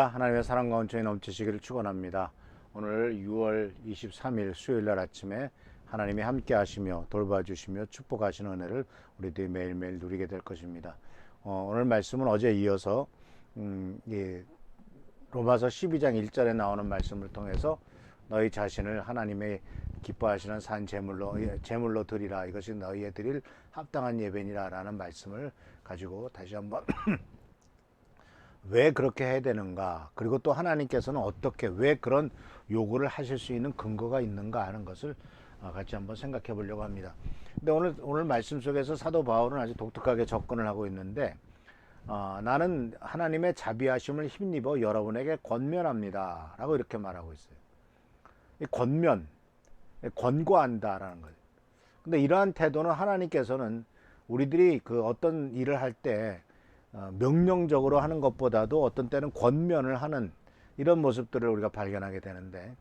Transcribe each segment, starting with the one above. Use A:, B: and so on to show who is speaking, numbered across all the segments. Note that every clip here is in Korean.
A: 하나님의 사랑과 온천이 넘치시기를 축원합니다. 오늘 6월 23일 수요일날 아침에 하나님이 함께 하시며 돌봐주시며 축복하시는 은혜를 우리들이 매일매일 누리게 될 것입니다. 오늘 말씀은 어제 이어서 로마서 12장 1절에 나오는 말씀을 통해서 너희 자신을 하나님의 기뻐하시는 산 제물로 드리라, 이것이 너희의 드릴 합당한 예배니라 라는 말씀을 가지고 다시 한번 왜 그렇게 해야 되는가, 그리고 또 하나님께서는 어떻게, 왜 그런 요구를 하실 수 있는 근거가 있는가 하는 것을 같이 한번 생각해 보려고 합니다. 근데 오늘 말씀 속에서 사도 바울은 아주 독특하게 접근을 하고 있는데, 나는 하나님의 자비하심을 힘입어 여러분에게 권면합니다 라고 이렇게 말하고 있어요. 이 권고한다라는 거예요. 근데 이러한 태도는 하나님께서는 우리들이 그 어떤 일을 할 때 명령적으로 하는 것보다도 어떤 때는 권면을 하는 이런 모습들을 우리가 발견하게 되는데,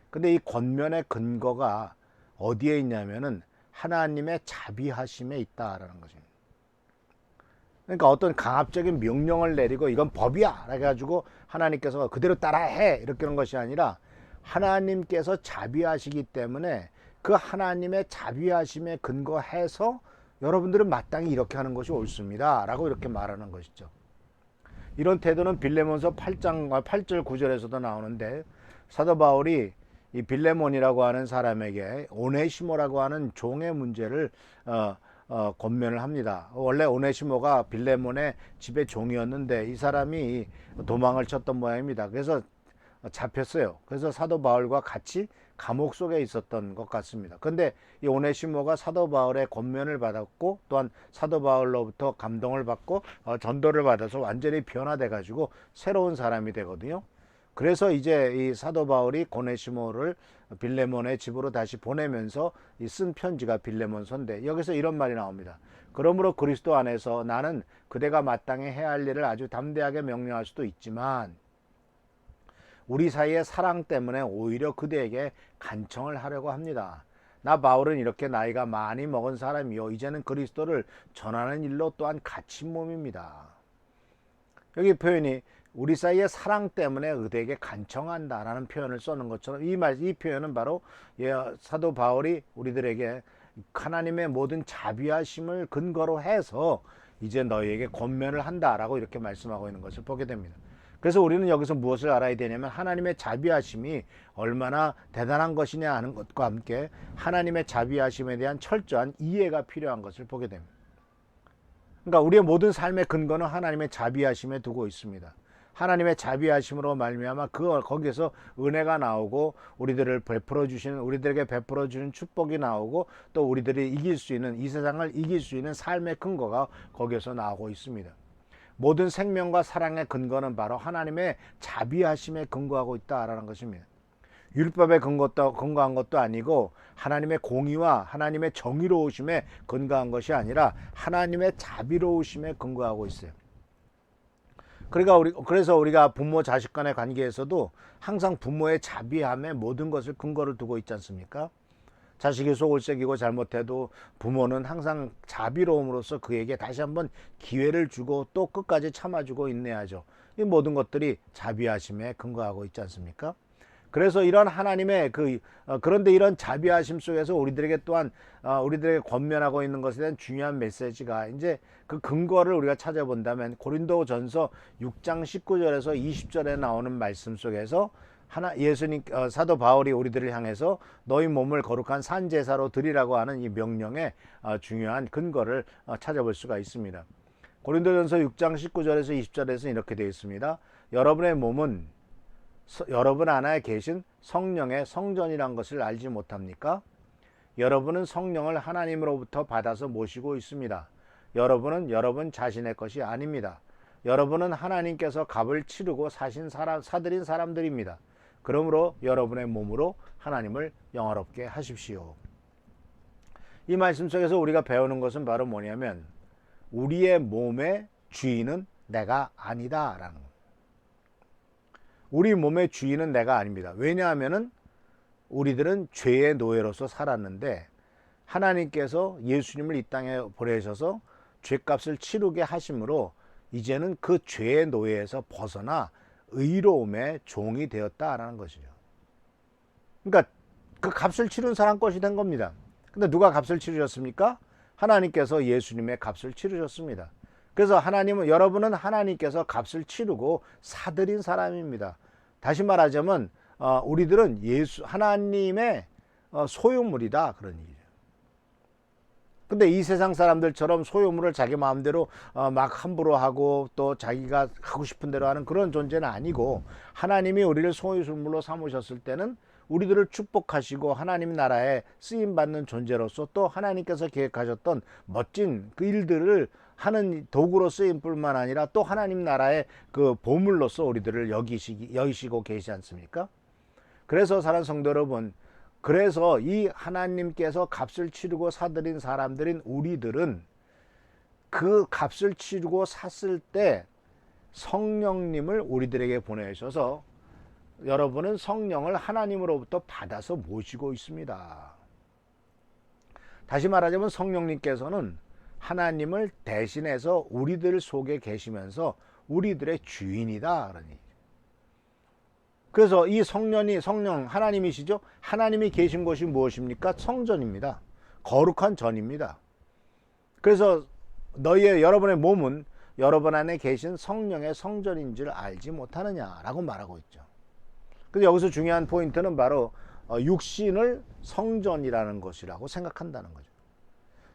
A: 근데 이 권면의 근거가 어디에 있냐면은 하나님의 자비하심에 있다라는 것입니다. 그러니까 어떤 강압적인 명령을 내리고 이건 법이야 해가지고 하나님께서 그대로 따라해 이렇게 하는 것이 아니라, 하나님께서 자비하시기 때문에 그 하나님의 자비하심에 근거해서 여러분들은 마땅히 이렇게 하는 것이 옳습니다 라고 이렇게 말하는 것이죠. 이런 태도는 빌레몬서 8장 8절 9절에서도 나오는데, 사도 바울이 이 빌레몬이라고 하는 사람에게 오네시모라고 하는 종의 문제를 권면을 합니다. 원래 오네시모가 빌레몬의 집의 종이었는데 이 사람이 도망을 쳤던 모양입니다. 그래서 잡혔어요. 그래서 사도 바울과 같이 감옥 속에 있었던 것 같습니다. 근데 이 오네시모가 사도 바울의 권면을 받았고, 또한 사도 바울로부터 감동을 받고 전도를 받아서 완전히 변화돼 가지고 새로운 사람이 되거든요. 그래서 이제 이 사도 바울이 오네시모를 빌레몬의 집으로 다시 보내면서 쓴 편지가 빌레몬서인데, 여기서 이런 말이 나옵니다. 그러므로 그리스도 안에서 나는 그대가 마땅히 해야 할 일을 아주 담대하게 명령할 수도 있지만, 우리 사이의 사랑 때문에 오히려 그대에게 간청을 하려고 합니다. 나 바울은 이렇게 나이가 많이 먹은 사람이요, 이제는 그리스도를 전하는 일로 또한 갇힌 몸입니다. 여기 표현이 우리 사이의 사랑 때문에 그대에게 간청한다라는 표현을 쓰는 것처럼, 이 표현은 바로 사도 바울이 우리들에게 하나님의 모든 자비하심을 근거로 해서 이제 너희에게 권면을 한다라고 이렇게 말씀하고 있는 것을 보게 됩니다. 그래서 우리는 여기서 무엇을 알아야 되냐면, 하나님의 자비하심이 얼마나 대단한 것이냐 하는 것과 함께 하나님의 자비하심에 대한 철저한 이해가 필요한 것을 보게 됩니다. 그러니까 우리의 모든 삶의 근거는 하나님의 자비하심에 두고 있습니다. 하나님의 자비하심으로 말미암아 거기에서 은혜가 나오고 우리들에게 베풀어 주시는 축복이 나오고, 또 우리들이 이길 수 있는, 이 세상을 이길 수 있는 삶의 근거가 거기에서 나오고 있습니다. 모든 생명과 사랑의 근거는 바로 하나님의 자비하심에 근거하고 있다라는 것입니다. 율법에 근거한 것도 아니고, 하나님의 공의와 하나님의 정의로우심에 근거한 것이 아니라 하나님의 자비로우심에 근거하고 있어요. 그래서 우리가 부모 자식 간의 관계에서도 항상 부모의 자비함에 모든 것을 근거를 두고 있지 않습니까? 자식이 속을 새기고 잘못해도 부모는 항상 자비로움으로써 그에게 다시 한번 기회를 주고 또 끝까지 참아주고 인내하죠. 이 모든 것들이 자비하심에 근거하고 있지 않습니까? 그래서 이런 하나님의 그런데 이런 자비하심 속에서 우리들에게 또한 우리들에게 권면하고 있는 것에 대한 중요한 메시지가, 이제 그 근거를 우리가 찾아본다면 고린도전서 6장 19절에서 20절에 나오는 말씀 속에서 사도 바울이 우리들을 향해서 너희 몸을 거룩한 산 제사로 드리라고 하는 이 명령의 중요한 근거를 찾아볼 수가 있습니다. 고린도전서 6장 19절에서 20절에서 이렇게 되어 있습니다. 여러분의 몸은 여러분 안에 계신 성령의 성전이란 것을 알지 못합니까? 여러분은 성령을 하나님으로부터 받아서 모시고 있습니다. 여러분은 여러분 자신의 것이 아닙니다. 여러분은 하나님께서 값을 치르고 사들인 사람들입니다. 그러므로 여러분의 몸으로 하나님을 영화롭게 하십시오. 이 말씀 속에서 우리가 배우는 것은 바로 뭐냐면, 우리의 몸의 주인은 내가 아니다라는 겁니다. 우리 몸의 주인은 내가 아닙니다. 왜냐하면은 우리들은 죄의 노예로서 살았는데, 하나님께서 예수님을 이 땅에 보내셔서 죄값을 치르게 하심으로 이제는 그 죄의 노예에서 벗어나 의로움의 종이 되었다라는 것이죠. 그러니까 그 값을 치른 사람 것이 된 겁니다. 근데 누가 값을 치르셨습니까? 하나님께서 예수님의 값을 치르셨습니다. 그래서 여러분은 하나님께서 값을 치르고 사들인 사람입니다. 다시 말하자면 우리들은 하나님의 소유물이다, 그런 얘기죠. 근데 이 세상 사람들처럼 소유물을 자기 마음대로 막 함부로 하고 또 자기가 하고 싶은 대로 하는 그런 존재는 아니고, 하나님이 우리를 소유물로 삼으셨을 때는 우리들을 축복하시고 하나님 나라에 쓰임받는 존재로서 또 하나님께서 계획하셨던 멋진 그 일들을 하는 도구로 쓰임 뿐만 아니라 또 하나님 나라의 그 보물로서 우리들을 여기시고 계시지 않습니까? 그래서 사랑하는 성도 여러분, 그래서 이 하나님께서 값을 치르고 사들인 사람들인 우리들은 그 값을 치르고 샀을 때 성령님을 우리들에게 보내셔서 여러분은 성령을 하나님으로부터 받아서 모시고 있습니다. 다시 말하자면 성령님께서는 하나님을 대신해서 우리들 속에 계시면서 우리들의 주인이다, 그런 얘기죠. 그래서 이 성령 하나님이시죠. 하나님이 계신 곳이 무엇입니까? 성전입니다. 거룩한 전입니다. 그래서 여러분의 몸은 여러분 안에 계신 성령의 성전인 줄 알지 못하느냐라고 말하고 있죠. 그래서 여기서 중요한 포인트는 바로 육신을 성전이라는 것이라고 생각한다는 거죠.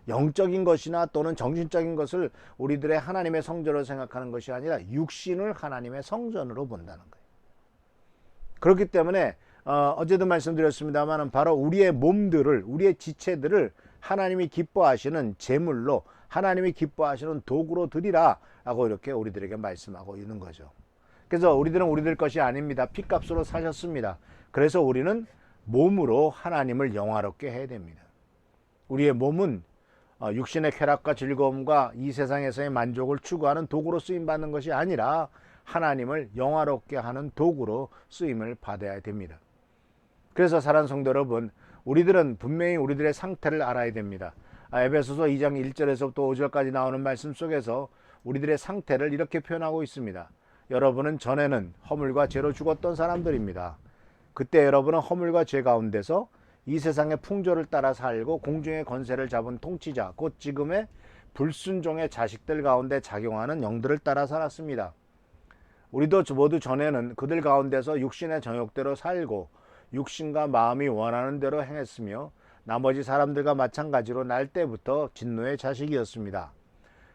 A: 영적인 것이나 또는 정신적인 것을 우리들의 하나님의 성전으로 생각하는 것이 아니라 육신을 하나님의 성전으로 본다는 거예요. 그렇기 때문에 어제도 말씀드렸습니다만 바로 우리의 몸들을, 우리의 지체들을 하나님이 기뻐하시는 제물로, 하나님이 기뻐하시는 도구로 드리라 라고 이렇게 우리들에게 말씀하고 있는 거죠. 그래서 우리들은 우리들 것이 아닙니다. 핏값으로 사셨습니다. 그래서 우리는 몸으로 하나님을 영화롭게 해야 됩니다. 우리의 몸은 육신의 쾌락과 즐거움과 이 세상에서의 만족을 추구하는 도구로 쓰임받는 것이 아니라 하나님을 영화롭게 하는 도구로 쓰임을 받아야 됩니다. 그래서 사랑하는 성도 여러분, 우리들은 분명히 우리들의 상태를 알아야 됩니다. 에베소서 2장 1절에서부터 5절까지 나오는 말씀 속에서 우리들의 상태를 이렇게 표현하고 있습니다. 여러분은 전에는 허물과 죄로 죽었던 사람들입니다. 그때 여러분은 허물과 죄 가운데서 이 세상의 풍조를 따라 살고 공중의 권세를 잡은 통치자, 곧 지금의 불순종의 자식들 가운데 작용하는 영들을 따라 살았습니다. 우리도 모두 전에는 그들 가운데서 육신의 정욕대로 살고 육신과 마음이 원하는 대로 행했으며 나머지 사람들과 마찬가지로 날 때부터 진노의 자식이었습니다.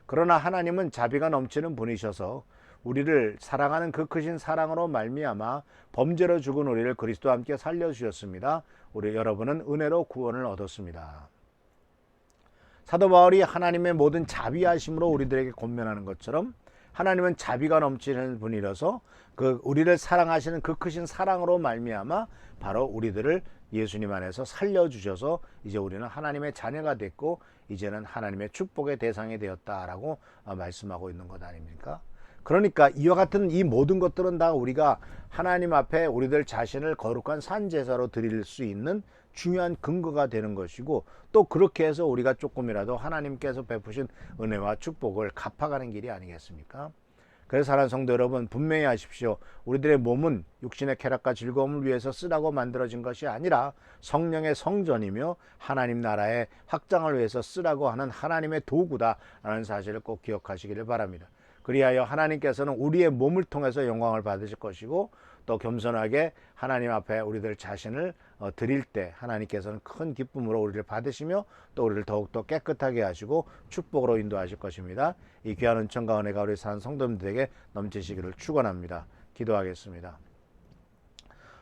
A: 그러나 하나님은 자비가 넘치는 분이셔서 우리를 사랑하는 그 크신 사랑으로 말미암아 범죄로 죽은 우리를 그리스도와 함께 살려주셨습니다. 우리 여러분은 은혜로 구원을 얻었습니다. 사도 바울이 하나님의 모든 자비하심으로 우리들에게 권면하는 것처럼 하나님은 자비가 넘치는 분이라서 우리를 사랑하시는 그 크신 사랑으로 말미암아 바로 우리들을 예수님 안에서 살려주셔서 이제 우리는 하나님의 자녀가 됐고 이제는 하나님의 축복의 대상이 되었다라고 말씀하고 있는 것 아닙니까? 그러니까 이와 같은 이 모든 것들은 다 우리가 하나님 앞에 우리들 자신을 거룩한 산제사로 드릴 수 있는 중요한 근거가 되는 것이고, 또 그렇게 해서 우리가 조금이라도 하나님께서 베푸신 은혜와 축복을 갚아가는 길이 아니겠습니까? 그래서 사랑하는 성도 여러분, 분명히 아십시오. 우리들의 몸은 육신의 쾌락과 즐거움을 위해서 쓰라고 만들어진 것이 아니라 성령의 성전이며 하나님 나라의 확장을 위해서 쓰라고 하는 하나님의 도구다라는 사실을 꼭 기억하시기를 바랍니다. 그리하여 하나님께서는 우리의 몸을 통해서 영광을 받으실 것이고, 또 겸손하게 하나님 앞에 우리들 자신을 드릴 때 하나님께서는 큰 기쁨으로 우리를 받으시며 또 우리를 더욱더 깨끗하게 하시고 축복으로 인도하실 것입니다. 이 귀한 은총과 은혜가 우리 사는 성도님들에게 넘치시기를 축원합니다. 기도하겠습니다.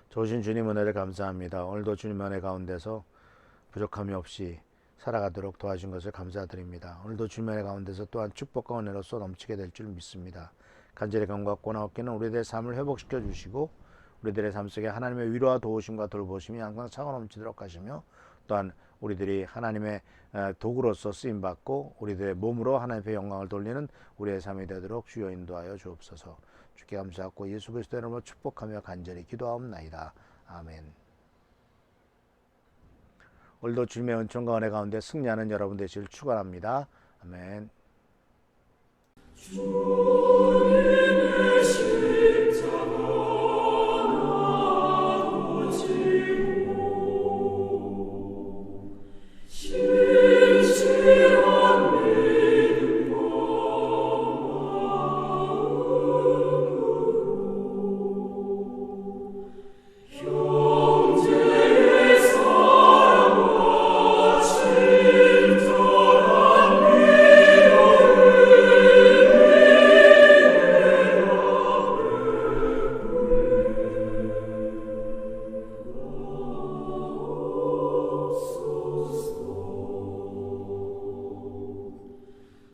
A: 좋으신 주님 은혜를 감사합니다. 오늘도 주님 은혜 가운데서 부족함이 없이 살아가도록 도와준 것을 감사드립니다. 오늘도 주님 은혜 가운데서 또한 축복과 은혜로서 넘치게 될 줄 믿습니다. 간절히 감각고나 어깨는 우리들의 삶을 회복시켜 주시고 우리들의 삶 속에 하나님의 위로와 도우심과 돌보심이 항상 차고 넘치도록 하시며, 또한 우리들이 하나님의 도구로서 쓰임받고 우리들의 몸으로 하나님의 영광을 돌리는 우리의 삶이 되도록 주여 인도하여 주옵소서. 주께 감사하고 예수 그리스도의 이름으로 축복하며 간절히 기도하옵나이다. 아멘. 오늘도 주님의 은총과 은혜 가운데 승리하는 여러분 되시길 축원합니다. 아멘.